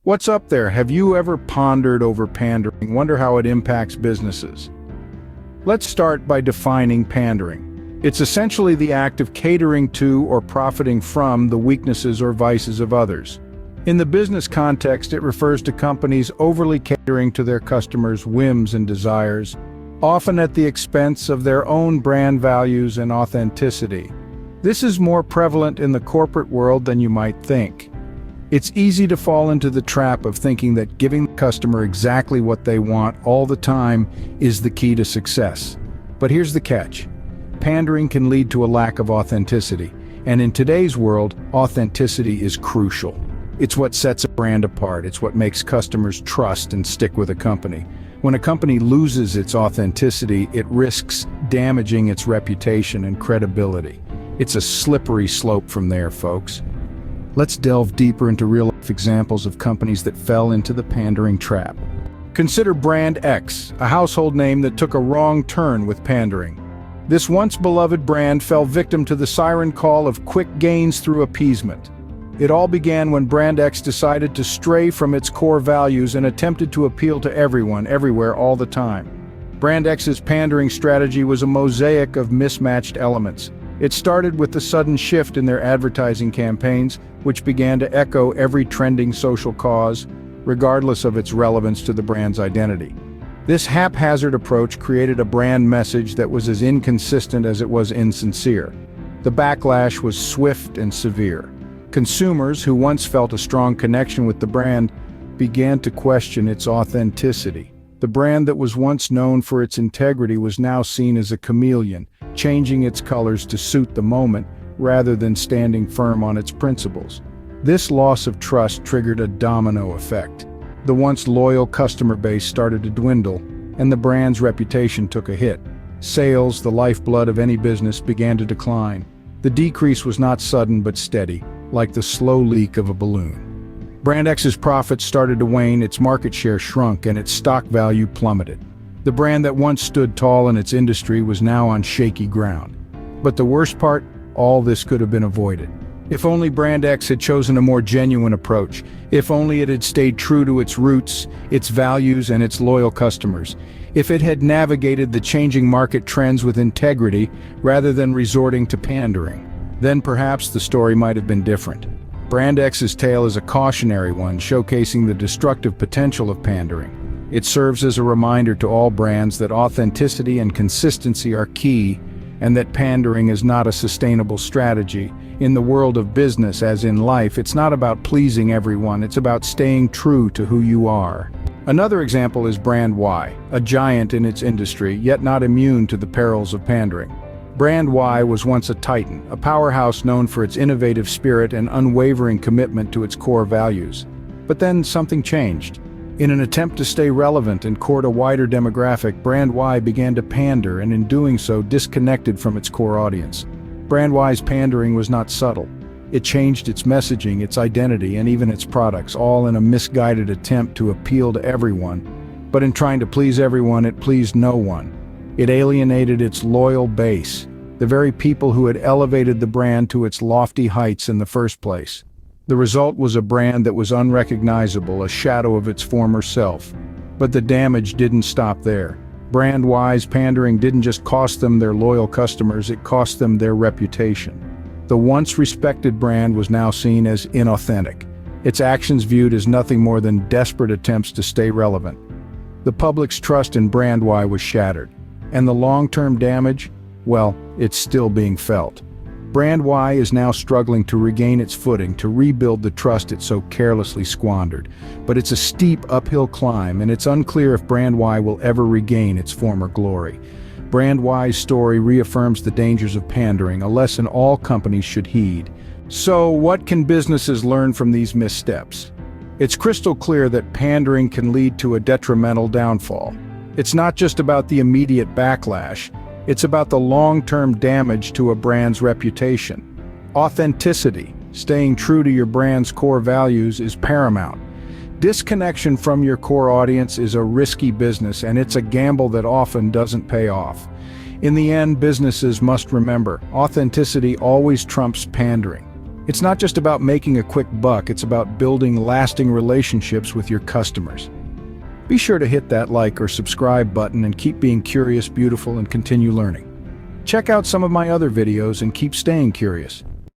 What's up there? Have you ever pondered over pandering? Wonder how it impacts businesses? Let's start by defining pandering. It's essentially the act of catering to or profiting from the weaknesses or vices of others. In the business context, it refers to companies overly catering to their customers' whims and desires, often at the expense of their own brand values and authenticity. This is more prevalent in the corporate world than you might think. It's easy to fall into the trap of thinking that giving the customer exactly what they want all the time is the key to success. But here's the catch. Pandering can lead to a lack of authenticity, and in today's world, authenticity is crucial. It's what sets a brand apart. It's what makes customers trust and stick with a company. When a company loses its authenticity, it risks damaging its reputation and credibility. It's a slippery slope from there, folks. Let's delve deeper into real-life examples of companies that fell into the pandering trap. Consider Brand X, a household name that took a wrong turn with pandering. This once beloved brand fell victim to the siren call of quick gains through appeasement. It all began when Brand X decided to stray from its core values and attempted to appeal to everyone, everywhere, all the time. Brand X's pandering strategy was a mosaic of mismatched elements. It started with the sudden shift in their advertising campaigns, which began to echo every trending social cause, regardless of its relevance to the brand's identity. This haphazard approach created a brand message that was as inconsistent as it was insincere. The backlash was swift and severe. Consumers, who once felt a strong connection with the brand, began to question its authenticity. The brand that was once known for its integrity was now seen as a chameleon, changing its colors to suit the moment rather than standing firm on its principles. This loss of trust triggered a domino effect. The once loyal customer base started to dwindle, and the brand's reputation took a hit. Sales, the lifeblood of any business, began to decline. The decrease was not sudden but steady, like the slow leak of a balloon. Brand X's profits started to wane, its market share shrunk, and its stock value plummeted. The brand that once stood tall in its industry was now on shaky ground. But the worst part, all this could have been avoided. If only Brand X had chosen a more genuine approach. If only it had stayed true to its roots, its values, and its loyal customers. If it had navigated the changing market trends with integrity rather than resorting to pandering, then perhaps the story might have been different. Brand X's tale is a cautionary one, showcasing the destructive potential of pandering. It serves as a reminder to all brands that authenticity and consistency are key, and that pandering is not a sustainable strategy. In the world of business, as in life, it's not about pleasing everyone, it's about staying true to who you are. Another example is Brand Y, a giant in its industry, yet not immune to the perils of pandering. Brand Y was once a titan, a powerhouse known for its innovative spirit and unwavering commitment to its core values. But then something changed. In an attempt to stay relevant and court a wider demographic, Brand Y began to pander, and in doing so disconnected from its core audience. Brand Y's pandering was not subtle. It changed its messaging, its identity, and even its products, all in a misguided attempt to appeal to everyone. But in trying to please everyone, it pleased no one. It alienated its loyal base, the very people who had elevated the brand to its lofty heights in the first place. The result was a brand that was unrecognizable, a shadow of its former self. But the damage didn't stop there. Brand Y's pandering didn't just cost them their loyal customers, it cost them their reputation. The once respected brand was now seen as inauthentic, its actions viewed as nothing more than desperate attempts to stay relevant. The public's trust in Brand Y was shattered, and the long-term damage, well, it's still being felt. Brand Y is now struggling to regain its footing, to rebuild the trust it so carelessly squandered. But it's a steep uphill climb, and it's unclear if Brand Y will ever regain its former glory. Brand Y's story reaffirms the dangers of pandering, a lesson all companies should heed. So, what can businesses learn from these missteps? It's crystal clear that pandering can lead to a detrimental downfall. It's not just about the immediate backlash. It's about the long-term damage to a brand's reputation. Authenticity, staying true to your brand's core values, is paramount. Disconnection from your core audience is a risky business, and it's a gamble that often doesn't pay off. In the end, businesses must remember, authenticity always trumps pandering. It's not just about making a quick buck, it's about building lasting relationships with your customers. Be sure to hit that like or subscribe button and keep being curious, beautiful, and continue learning. Check out some of my other videos and keep staying curious.